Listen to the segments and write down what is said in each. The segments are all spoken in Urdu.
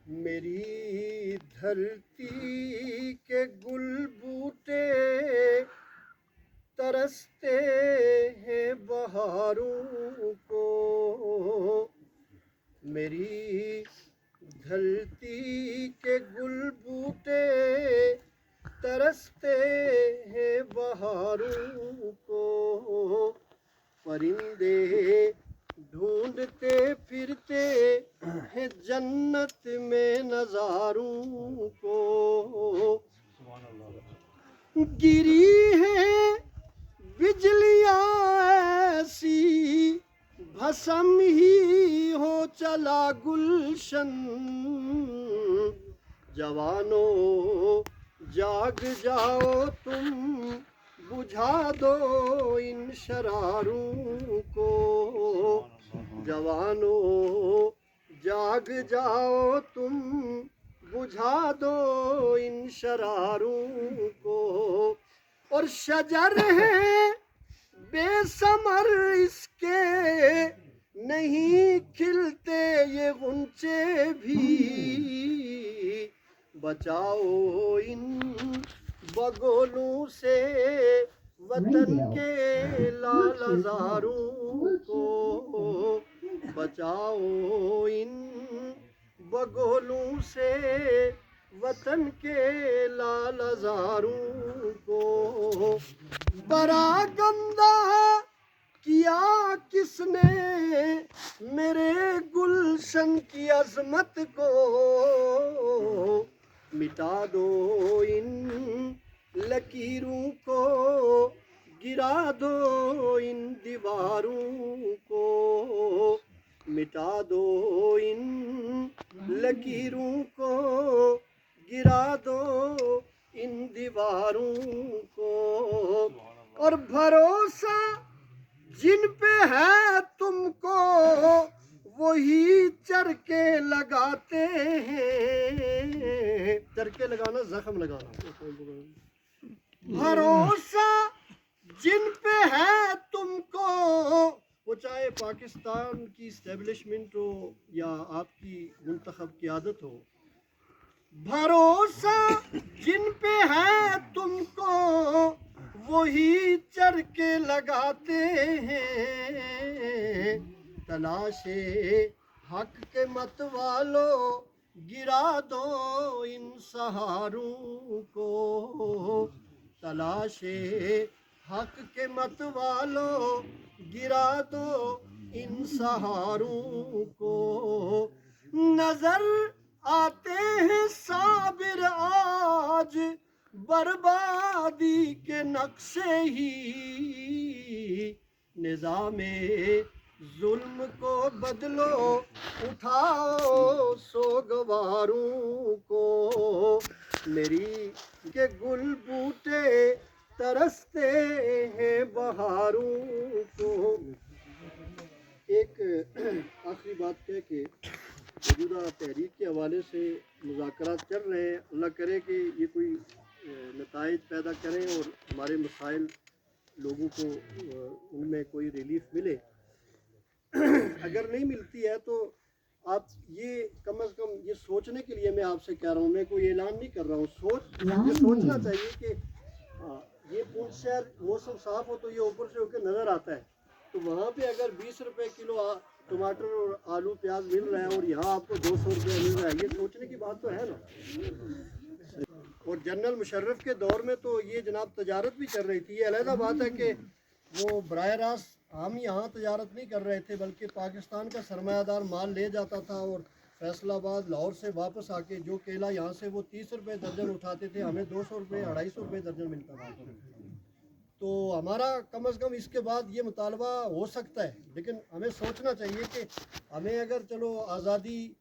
میری دھرتی کے گل بوٹے ترستے ہیں بہاروں کو، میری دھرتی کے گل بوٹے ترستے ہیں بہاروں کو، پرندے ڈھونڈتے پھرتے ہیں جنت میں نظاروں کو، گری ہے بجلیاں ایسی بھسم ہی ہو چلا گلشن، جوانوں جاگ جاؤ تم بجھا دو ان شراروں کو، جوانوں جاگ جاؤ تم بجھا دو ان شراروں کو، اور شجر ہے بے ثمر اس کے نہیں کھلتے یہ غنچے بھی، بچاؤ ان بگولوں سے وطن کے لال زاروں کو، بچاؤ ان بگولوں سے وطن کے لال زاروں کو، پراگندہ کیا کس نے میرے گلشن کی عظمت کو، مٹا دو ان لکیروں کو گرا دو ان دیواروں کو، مٹا دو ان لکیروں کو گرا دو ان دیواروں کو، اور بھروسہ جن پہ ہے تم کو وہی چرکے لگاتے ہیں، چرکے لگانا زخم لگانا، بھروسہ جن پہ ہے تم کو، وہ چاہے پاکستان کی اسٹیبلشمنٹ ہو یا آپ کی منتخب قیادت ہو، بھروسہ جن پہ ہے تم کو وہی چرکے لگاتے ہیں، تلاش حق کے مت والو گرا دو ان سہاروں کو، تلاش حق کے مت والو گرا دو ان سہاروں کو، نظر آتے ہیں صابر آج بربادی کے نقشے ہی، نظام ظلم کو بدلو اٹھاؤ سوگواروں کو، میری کے گل بوٹے ترستے ہیں بہاروں کو۔ ایک آخری بات ہے کہ موجودہ تحریک کے حوالے سے مذاکرات چل رہے ہیں، اللہ کرے کہ یہ کوئی نتائج پیدا کریں اور ہمارے مسائل لوگوں کو ان میں کوئی ریلیف ملے، اگر نہیں ملتی ہے تو آپ یہ کم از کم یہ سوچنے کے لیے میں آپ سے کہہ رہا ہوں، میں کوئی اعلان نہیں کر رہا ہوں، یہ سوچنا چاہیے کہ یہ پونچھ شہر موسم صاف ہو تو یہ اوپر سے ہو کے نظر آتا ہے، تو وہاں پہ اگر 20 روپے کلو ٹماٹر اور آلو پیاز مل رہا ہے اور یہاں آپ کو 200 روپے مل رہا ہے، یہ سوچنے کی بات تو ہے نا۔ اور جنرل مشرف کے دور میں تو یہ جناب تجارت بھی کر رہی تھی، یہ علیحدہ بات ہے کہ وہ براہ راست ہم یہاں تجارت نہیں کر رہے تھے بلکہ پاکستان کا سرمایہ دار مال لے جاتا تھا، اور فیصل آباد لاہور سے واپس آ کے جو کیلا یہاں سے وہ 30 روپے درجن اٹھاتے تھے، ہمیں 200 روپے 250 روپے درجن ملتا تھا، تو ہمارا کم از کم اس کے بعد یہ مطالبہ ہو سکتا ہے، لیکن ہمیں سوچنا چاہیے کہ ہمیں اگر چلو آزادی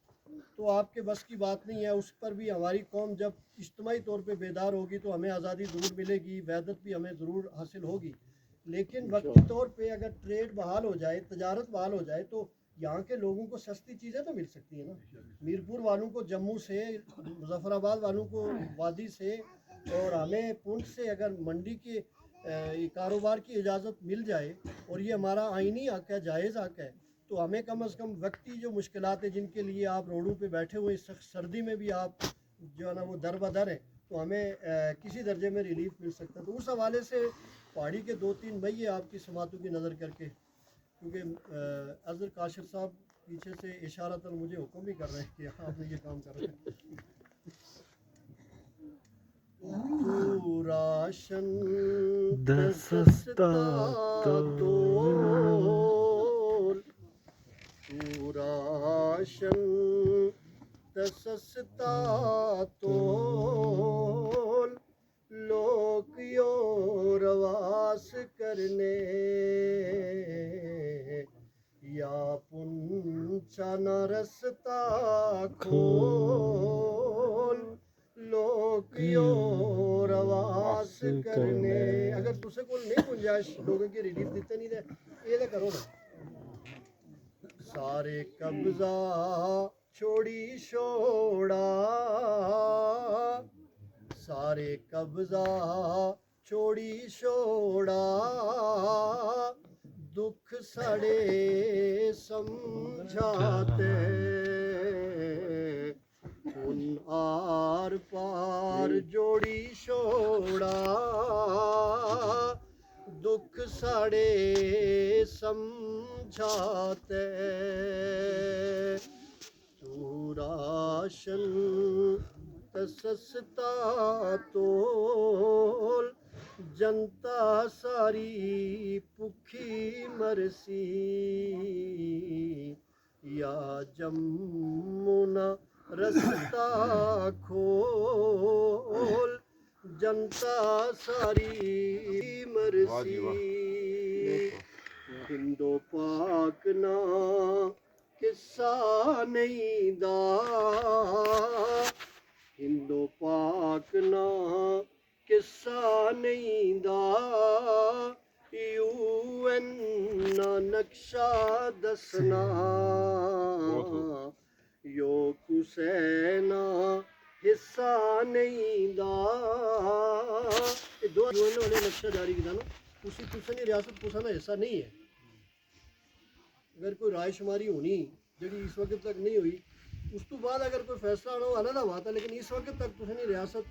تو آپ کے بس کی بات نہیں ہے، اس پر بھی ہماری قوم جب اجتماعی طور پہ بیدار ہوگی تو ہمیں آزادی ضرور ملے گی، وحدت بھی ہمیں ضرور حاصل ہوگی، لیکن وقتی طور پہ اگر ٹریڈ بحال ہو جائے، تجارت بحال ہو جائے تو یہاں کے لوگوں کو سستی چیزیں تو مل سکتی ہیں نا، میرپور والوں کو جموں سے، مظفر آباد والوں کو وادی سے، اور ہمیں پونچھ سے اگر منڈی کے کاروبار کی اجازت مل جائے اور یہ ہمارا آئینی حق ہے، جائز حق ہے، تو ہمیں کم از کم وقتی جو مشکلات ہیں جن کے لیے آپ روڈوں پہ بیٹھے ہوئے اس سخت سردی میں بھی آپ جو ہے نا وہ در بدر ہیں، تو ہمیں کسی درجے میں ریلیف مل سکتا ہے. تو اس حوالے سے پہاڑی کے 2-3 مہیے آپ کی سماعتوں کی نظر کر کے، کیونکہ اظہر کاشف صاحب پیچھے سے اشارتاً مجھے حکم بھی کر رہے ہیں کہ آپ نے یہ کام کر رہے ہیں. تو راشن دستا تول، تو راشن دستا تول، لوگ یو رواس کرنے یا پنچا نہ رستا کھول، لوگ یو رواس کرنے. اگر تسے کول نہیں گنجائش لوگوں کی ریلیف دیتے نہیں دے یہ تو کرو نا. سارے قبضہ چھوڑی چھوڑا، سارے قبضہ چھوڑی چھوڑا، دکھ سڑے سمجھاتے، ان آر پار جوڑی چھوڑا، دکھ ساڑے سمجھاتے. تو راشن سستا تول، جنتا ساری بھوکھی مرسی، یا جمنا رستا کھول، جنتا ساری مرسی. ہندو پاک نا قصہ نہیں دا، ہندو پاک نا قصہ نہیں دا، یو این نا نقشہ دسنا، یو کسے نا حصہ نہیں دا. یہ دو یو این والے نقشہ جاری کیا نا، اسی کسے نے ریاست کسا نا حصہ نہیں ہے. اگر کوئی رائے شماری ہونی جڑی اس وقت تک نہیں ہوئی، اس تو بعد اگر کوئی فیصلہ ہونا ہو علیحدہ بات ہے، لیکن اس وقت تک تو نہیں ریاست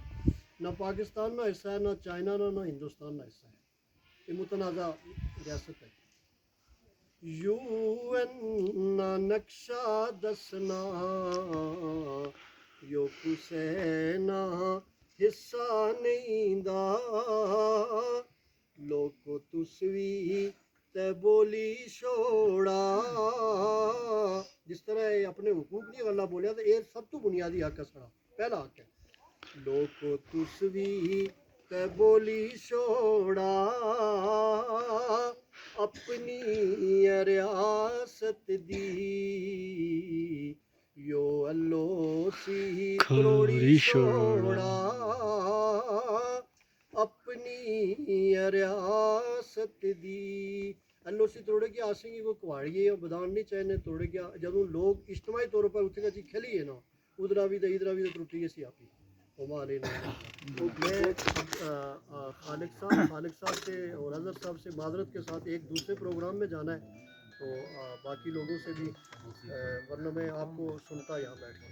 نہ پاکستان نہ حصہ ہے، نہ چائنا نہ ہندوستان نہ حصہ ہے. یہ متنازع ریاست ہے. یو این نہ نقشہ دسنا، یو کسے نہ حصہ نہیں دا، لوگو تسوی تے بولی چھوڑا. جس طرح یہ اپنے حقوق نہیں اللہ بولیا تو یہ سب تو بنیادی حق ہے. سڑا پہلا حق ہے لوگو تسوی تے بولی چھوڑا، اپنی ریاست دی یو اللہ سی کروڑی چھوڑا، اپنی ریاست دی اللہ سی توڑے گیا. آسیں گی کوئی کواڑی ہے بدان نہیں چاہنے توڑے گیا. جدوں لوگ اجتماعی طور پر اتنے جی کھلی ہے نا ادھرا بھی تو ادھرا بھی تو ٹوٹی ہے سی آپ ہی ہمارے میں خالق صاحب سے اور اظہر صاحب سے معذرت کے ساتھ ایک دوسرے پروگرام میں جانا ہے، تو باقی لوگوں سے بھی ورنہ میں آپ کو سنتا یہاں بیٹھ کے.